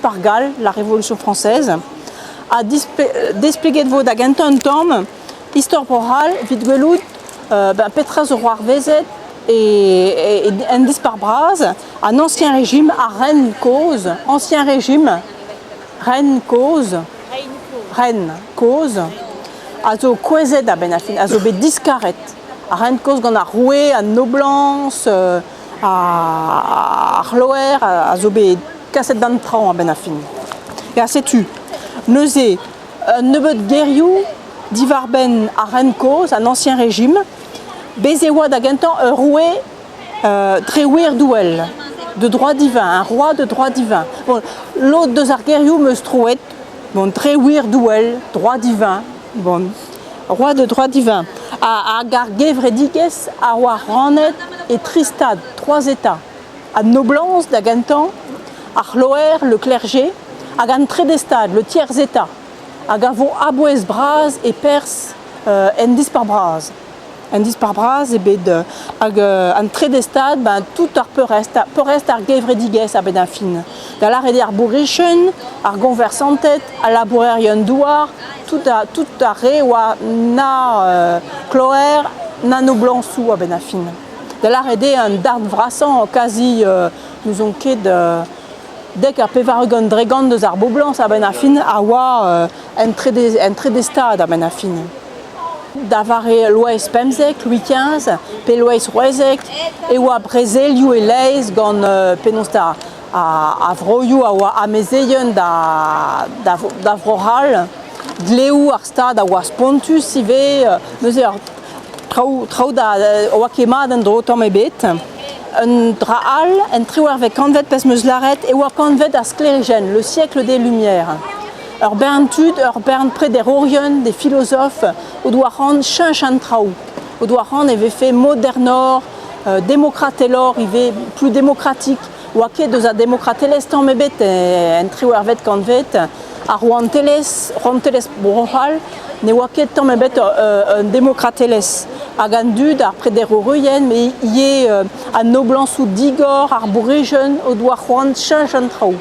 Spargal, la Révolution française, a desplegué de vos d'agenton tom, histoire orale, vite veloud, Petra de Roi Vezet et Endis par Braz, un ancien régime à Rennes cause, ancien régime, Rennes cause, also Quezet à Benafin, also be discaret, à Rennes cause qu'on a roué à Noblance, à Arloer, à Zobé cassette d'antran à Benafin. Et à sais-tu, Neuzé, Nebet Guerriou, Divarben à Rencos, un ancien régime, Bézéwa d'Agentan, roué, Tréouir Douel, de droit divin, un roi de droit divin. Bon, l'autre de Zargueriou me strouet, bon, Tréouir Douel, droit divin, bon, roi de droit divin. À Gargué Vredigues, à Roi Ranet et Tristad, 3 états. À Noblance d'Agentan, à Chloer, le clergé, à Gantredestad, le tiers état. À Gavo Abouez Braz et Perse, Endis par Braz. Endis par Braz, et bed, à Tredestad, ben, tout peut rester à Gevredigues à Benafin. Dans l'arrêt d'Arbourischen, à Gonversantet, à Labourerion Douar, tout à Rewa, na Chloer, na Noblansou à Benafin. Dans l'arrêt un dard vrassant, quasi, nous ont quitté de. Dès qu'à Pevarugon Dragon de Zarbo Blanc à Benafin, à Wa un trait des stades à Benafin. Davare Lois Pemzek, Louis XV, Pelois Roezek, et Wa Brezelio et Leis, Gon Penosta à Vroyou, à Wa Amezeyen d'Avrohal, Gleu Arstad, à Wa Spontus, Sive, Neuser, Trauda, Wakema, d'Androtom et Bet. Un draal, un triouer avec convet pes meuzlaret et ou convet à Sclérigen, le siècle des Lumières. Berntud, Bern près des Rorion, des philosophes, au doit rendre chin traou. Au doit rendre avait fait modernor, démocratelor, il est plus démocratique. Ou à qui de la démocratie l'estan mebet un triouer avec convet à Ronteles Boral, ne ou à qui de mebet un démocrateles. À Gandud, après des Roriens, mais il y a un Noblan sous Digor, Arbouregen, au doigt Juan Chinchantrao.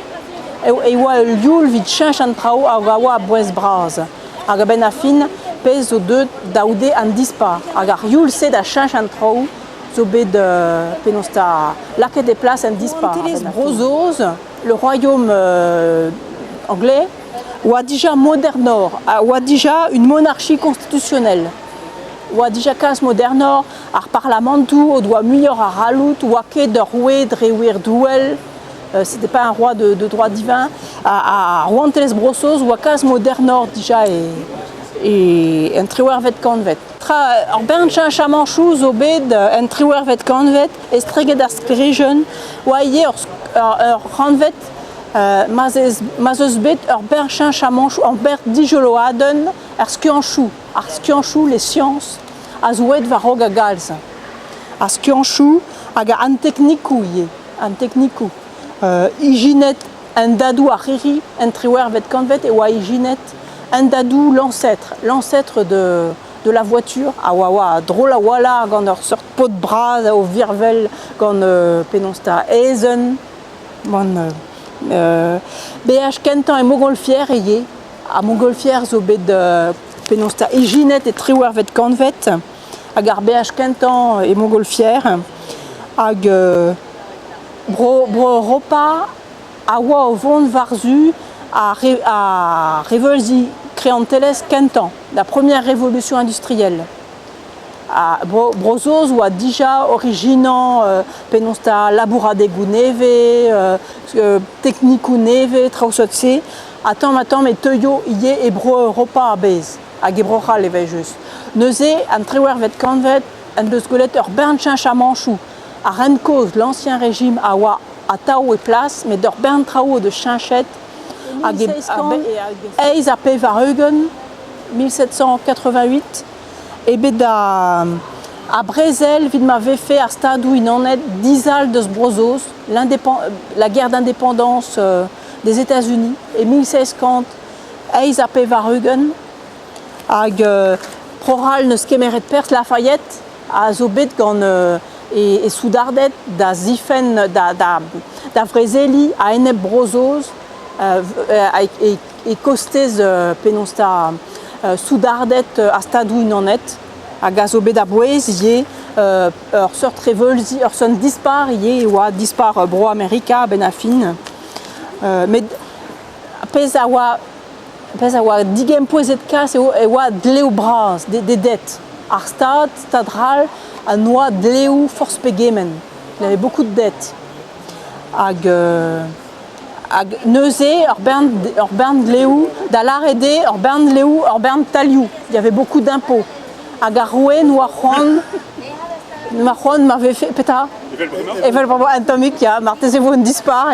Et il y a un lieu vite Chinchantrao à Gawa Bois Braz. À Benafin, pèse aux deux d'Aoudé en dispar. À Gariul, c'est à Chinchantrao, zobé de Penosta, là que des places en dispar. Les Brozos, le royaume anglais, ou a déjà modernor, ou a déjà une monarchie constitutionnelle. Ou a déjà cas modernor, à parlamentou, au doigt meilleur à Ralout, ou à quai de roué, de réouir douel, c'était pas un roi de droit divin, à Rouanteles Brossos, ou à cas modernor déjà et un triouer vet convet. En Bernchin Chamanchou, zobed, un triouer vet convet, et stregué d'Asclérigen, ou à hier, convet, mazesbet, Bernchin Chamanchou, en Bert Dijoloaden, Arskianchou, les sciences, Azoued Varoga Gals. Arskianchou, aga an technikou, Hyginet, un dadou à Riri, un triouer vet convet, et ou à Hyginet, un dadou l'ancêtre de la voiture, à Wawa, drôle à Walla, quand on sort pot de bras, au Virvel, quand Penonsta Eisen, BH Kentan et Montgolfière, et à Montgolfière, zobé de Penosta Hyginet et Triouer vet convet, à BH Kentan et Montgolfière, à Ropa, à Wa Von Varzu, à Révolzi Créanteles Kentan, la première révolution industrielle. À Brozos ou à déjà originant Penosta Laboura de Gouneve, Technikou Neve, Trausotse, attends, mais Teuyo, Yé et Bro Europa à Bez, à Gebrocha les Veijus. Neuzé, un Triouer vet convet, un de squelettes Bernchin Chamanchou, à Rencos, l'ancien régime, à Wa, à Tao et Place, mais d'Urbain Trao de Chinchette, à Eiz à Pevarugen, 1788, et à Brézel, il m'avait fait à stade où il en est 10 ans de Brozos, la guerre d'indépendance des États-Unis, et 1650, Eiz à Pevarugen, avec Proral ne skemeret Perse Lafayette, à Zobet et Soudardet, da Zifen, da Vrezeli, à Eneb Brozos, et costez penosta soudardet à stadou nonet à gazobé d'abouez yé sort revolzi son dispar yé ou dispar bro America benafin mais pesawa digem poezet kas et wa dleu bras des dettes ar stadral à noix dleu force pegemen. Il y avait beaucoup de dettes. Ag Neuzé, Orbern Léou, Dalarédé, Orbern Léou, Orbern Taliou. Il y avait beaucoup d'impôts. Agaroué, Noiron m'avait fait. Pétard et le problème atomique, il y a Martezévo une dispar.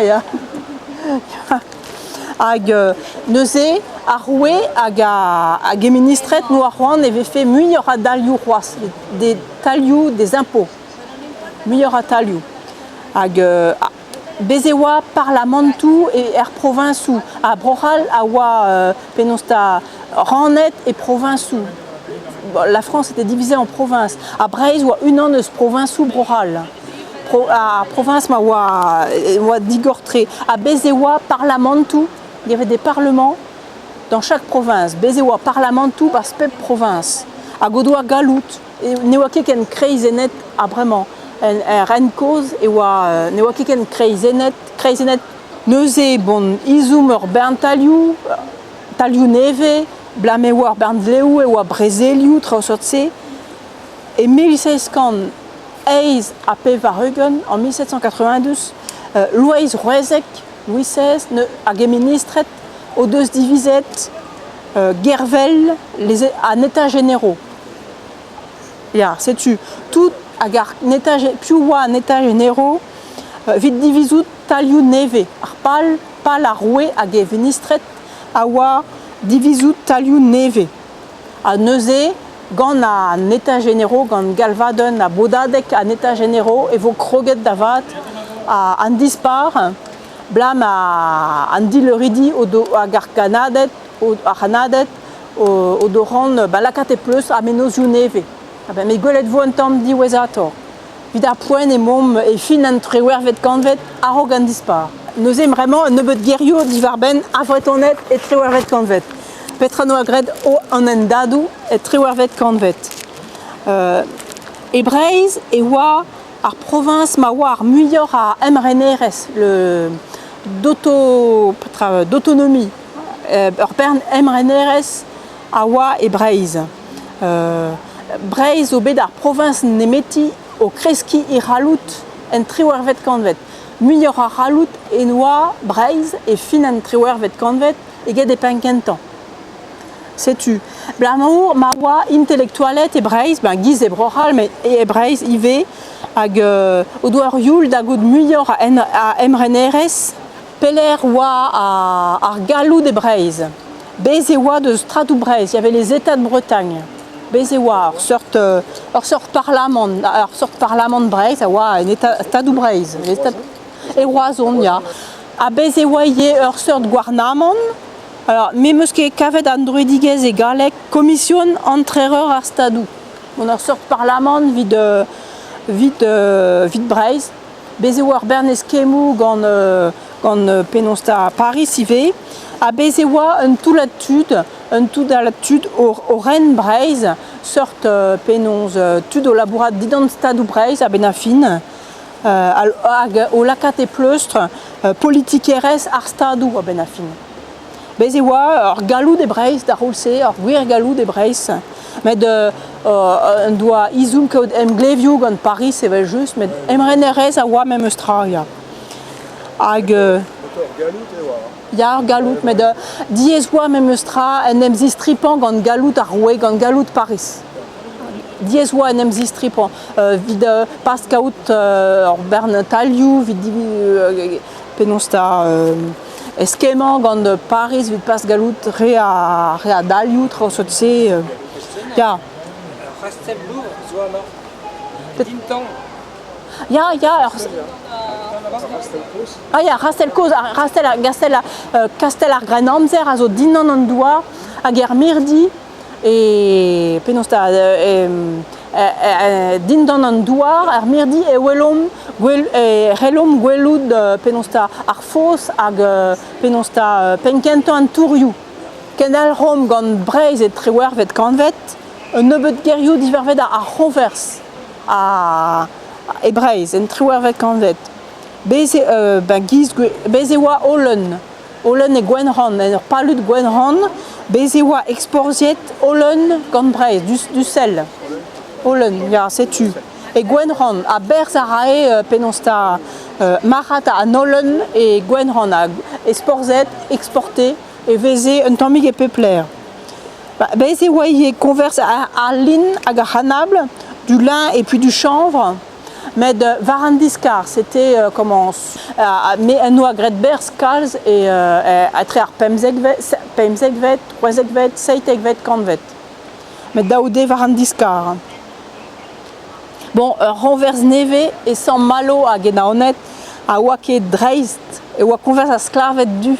Ag Neuzé, Aroué, Ag ministret, Noiron avait fait Muyora Daliou Roas, des Taliou, des impôts. Muyora Taliou. Ag Bezewa parlamentou et air provinciou à Brohal awa penosta Ranet et provinciou. La France était divisée en provinces. À Breizh ou une an de provinciou Brohal. À province ma wa digortré. À Bezewa parlamentou, il y avait des parlements dans chaque province. Bezewa parlamentou par spep province. À Godoua Galout et Newakeken Kreizenet à vraiment. Rencause et wa newakiken kreizenet neuze bon izum Bern Taliou neve blamewa Bern Leu et wa Brezeliou trausotse et 1600 Eiz à Pevarugen en 1792 Louis Roezek Louis XVI a ministret aux deux divisettes Gervel les en état généraux. Ya, sais-tu tout agar neta piuwa neta généraux vite divisut taliu neve arpal pal a roué ag ministret awa divisut taliu neve a neuze gant a neta généraux gant galvaden a bodadek a neta généraux et vos kroget davat a an dispar blam a an dileridi agar kanadet a hanadet o doran balakat e plus a menoziu neve. Mais golet vo un temps di wezator. Vida poen et mom et fin an trewer vet kanvet arrogant dispar. Nous aimons vraiment ne bet guerrio divarben avretonnet et trewer vet kanvet. Petrano agred o an endadou et trewer vet kanvet. Et Breizh et wa ar province ma war muyor a emreneres le d'autonomie. Bern emreneres a wa et Breizh. Breizh au bedar province nemeti au kreski i ralout en triwer vet kanvet. Muyor a ralout et noa Breizh et fin en triwer vet kanvet et get des penkentan. Sais-tu? Blamaour ma wa intellectualet et Breizh ben giz e brohal mais et Breizh ive hag o doar youl da gout muyor a emreneres peler wa ar galou de Breizh. Bez wa de Stradou Breizh, il y avait les États de Bretagne. Bezewa, sorte parlement de Breizh, un état de Breizh, et Roison, ya. À Bezewa, il y a sorte Guarnamon. Alors, même ce qui est cavet Androidiguez et Galec, commission entrereur à Stadou. On a sorte parlement vide Breizh. Bezewa, Berneskemou, gant Penosta Paris, ivé. À Bezewa, un tout l'attitude au Rennes Breizh, sorte penonz tud au labourat d'ident stadou Breizh à Benafin, au lacat et pleustre, politiqueres ar stadou à Benafin. Bezewa, or galou de Breizh d'arroulse, or guir galou de Breizh, mais on doit izum que gleviou gant Paris, c'est vrai juste, mais emrenerez a wa même Australia. Ya galout, mais de diezwa même stra en emzi stripan gant galout a roué gant galout Paris. Diezwa en emzi stripan vid pas kaout Bern Taliou vid penosta eskeman gant Paris vid pas galout re a Daliou trausotse ya. Rastel Louvre, zoala. Dintan. Ya. Ah ya, Castel ar Grenamzer, azo dinan an doa, hag er mirdi, et penosta, din don an douar ar mirdi e welom relom gwelout penosta ar fos hag penosta penkento an tourioù. Kenal rom gant Breizh e trewervet kanvet, un nebeut gerioù divervet ar renvers e Breizh en trewervet kanvet. Beze oa Olen e Gwenran, en ur palut Gwenran, beze oa exporziet Olen gant Breizh, du sel. Olen, ya, setu. E Gwenran, a berz a rae penosta marat an Olen e Gwenran a exporzet, exporté, e veze un tammig e peupler. Beze oa ie converse a lin hag a hanable, du lin et puis du chanvre. Mais de Varandiscar, c'était comment mais un noix Gretberg, Kalz et à travers Pemzegvet, Roisegvet, Seitegvet, Kanvet. Mais Daoudé Varandiscar. Bon, renverse neve et sans malo à Genaonet, à Wake Dreist et à converse à Sclavet du.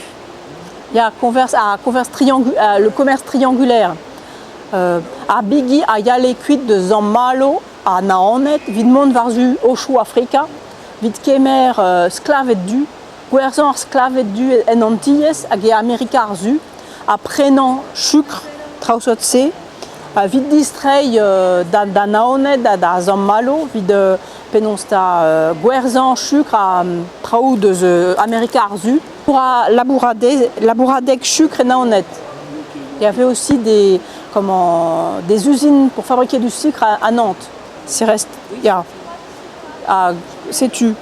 Il y a converse le commerce triangulaire. À Bigi à Yale cuite de Zammalo. A naonet, vid mont varzu Oshou Afrika, vid kemer sklavet du, gwerzan ar sklavet du en Antilles hag e Amerika ar zu, a prenan chukr traousot se, vid distrei da naonet da Zammalo, vid penonsta gwerzan chukr a traoù deus Amerika ar zu, pour a labouradeg chukr en naonet. Il y avait aussi des usines pour fabriquer du sucre à Nantes. C'est reste, ya, sais-tu,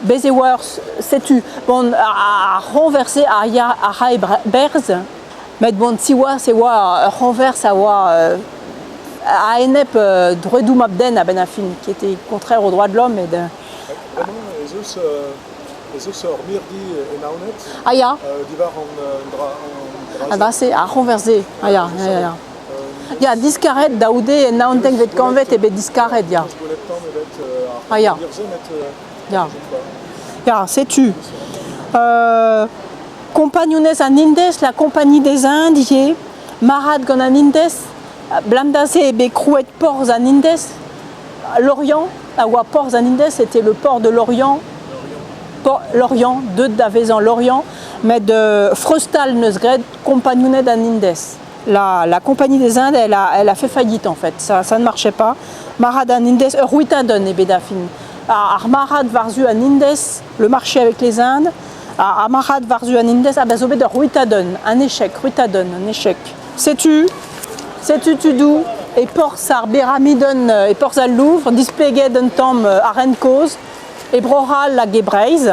Bezewar, sais-tu, bon, à renverser à Rae Berz, mais bon, siwa, c'est wa renverse à à Enep Dredou Mabden à Benafin, qui était contraire aux droits de l'homme et de. Les os or mirdi et naonet. Ah ya. Divar en drasé à renverser. Ah ya, ya. Il y a discaret daoudé et naonteng vet kanvet et bet discaret ya. Ah ya. Ya. Ya, sais-tu. Compagnonnes en Indes, la compagnie des Indes, y est marad gon en Indes, blamdase et becrouet ports en Indes, Lorient, à wa ports en Indes, c'était le port de Lorient. Lorient, deux d'avezan Lorient, mais de Frostal Neusgred, compagnonnet en Indes. La compagnie des Indes, elle a fait faillite en fait, ça ne marchait pas. Marad en Indes, Ruitadon et Bédafine. À Marad Varzu en Indes, le marché avec les Indes. À Marad Varzu en Indes, à Bazobé de Ruitadon, un échec, Ruitadon, un échec. Sais-tu Tudou, et Port Sar Béramidon et Port al Louvre, displégué d'un temps à Rencause, et Broral la Gebreizh.